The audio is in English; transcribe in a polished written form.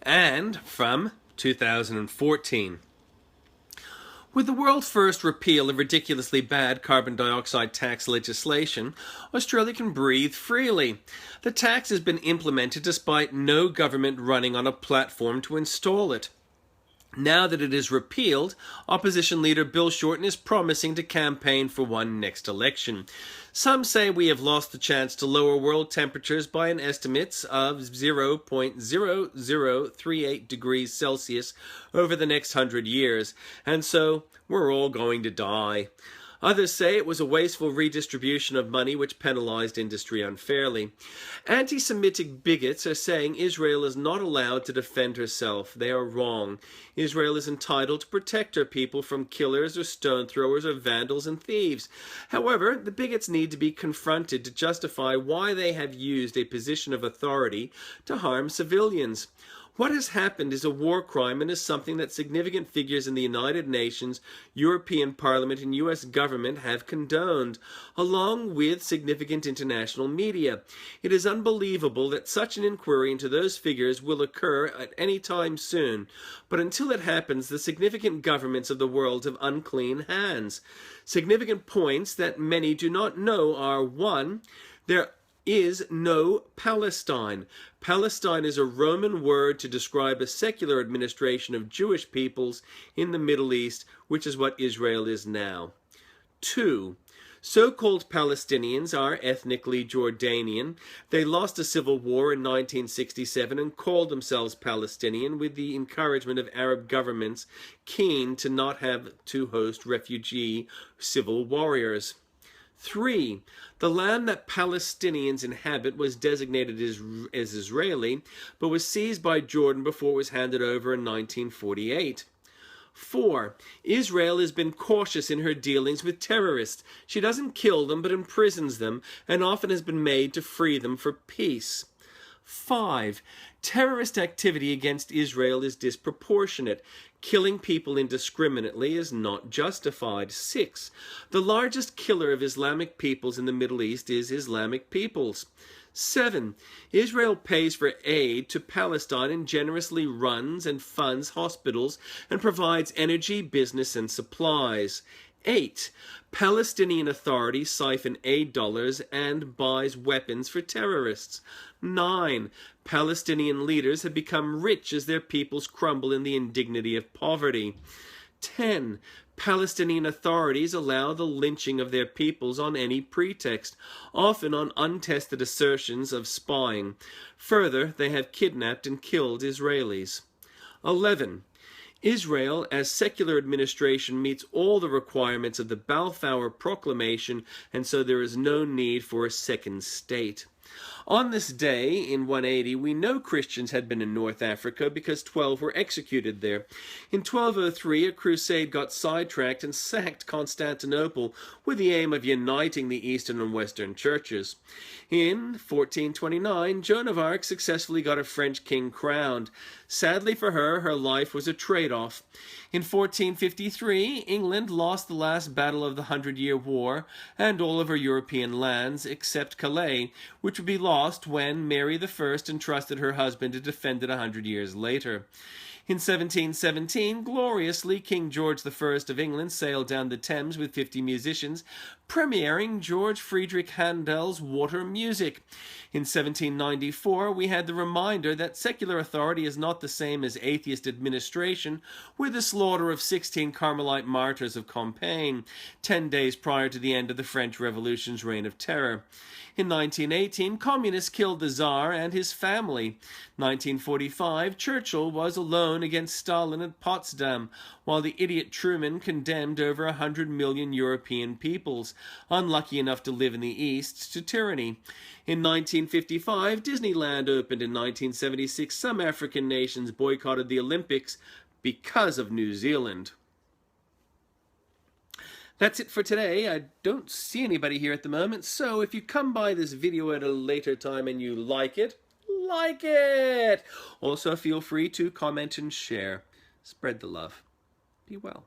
and from 2014. With the world's first repeal of ridiculously bad carbon dioxide tax legislation, Australia can breathe freely. The tax has been implemented despite no government running on a platform to install it. Now that it is repealed, opposition leader Bill Shorten is promising to campaign for one next election. Some say we have lost the chance to lower world temperatures by an estimate of 0.0038 degrees Celsius over the next 100 years, and so we're all going to die. Others say it was a wasteful redistribution of money which penalised industry unfairly. Anti-Semitic bigots are saying Israel is not allowed to defend herself. They are wrong. Israel is entitled to protect her people from killers or stone throwers or vandals and thieves. However, the bigots need to be confronted to justify why they have used a position of authority to harm civilians. What has happened is a war crime and is something that significant figures in the United Nations, European Parliament, and US government have condoned, along with significant international media. It is unbelievable that such an inquiry into those figures will occur at any time soon, but until it happens, the significant governments of the world have unclean hands. Significant points that many do not know are: 1. There is no Palestine. Palestine is a Roman word to describe a secular administration of Jewish peoples in the Middle East, which is what Israel is now. 2. So-called Palestinians are ethnically Jordanian. They lost a civil war in 1967 and called themselves Palestinian with the encouragement of Arab governments keen to not have to host refugee civil warriors. 3. The land that Palestinians inhabit was designated as Israeli, but was seized by Jordan before it was handed over in 1948. 4. Israel has been cautious in her dealings with terrorists. She doesn't kill them, but imprisons them, and often has been made to free them for peace. 5. Terrorist activity against Israel is disproportionate. Killing people indiscriminately is not justified. 6. The largest killer of Islamic peoples in the Middle East is Islamic peoples. 7. Israel pays for aid to Palestine and generously runs and funds hospitals and provides energy, business, and supplies. 8. Palestinian authorities siphon aid dollars and buys weapons for terrorists. 9. Palestinian leaders have become rich as their peoples crumble in the indignity of poverty. 10. Palestinian authorities allow the lynching of their peoples on any pretext, often on untested assertions of spying. Further, they have kidnapped and killed Israelis. 11. Israel, as secular administration, meets all the requirements of the Balfour Proclamation, and so there is no need for a second state. On this day, in 180, we know Christians had been in North Africa because 12 were executed there. In 1203, a crusade got sidetracked and sacked Constantinople with the aim of uniting the Eastern and Western churches. In 1429, Joan of Arc successfully got a French king crowned. Sadly for her, her life was a trade-off. In 1453, England lost the last battle of the 100-Year War and all of her European lands except Calais, which would be lost when Mary I entrusted her husband to defend it 100 years later. In 1717, gloriously, King George I of England sailed down the Thames with 50 musicians, premiering George Friedrich Handel's Water Music. In 1794, we had the reminder that secular authority is not the same as atheist administration, with the slaughter of 16 Carmelite martyrs of Compiègne, 10 days prior to the end of the French Revolution's reign of terror. In 1918, communists killed the Tsar and his family. 1945, Churchill was alone against Stalin at Potsdam, while the idiot Truman condemned over 100 million European peoples, unlucky enough to live in the East, to tyranny. In 1955, Disneyland opened. In 1976, some African nations boycotted the Olympics because of New Zealand. That's it for today. I don't see anybody here at the moment, so if you come by this video at a later time and you like it, like it! Also, feel free to comment and share. Spread the love. Be well.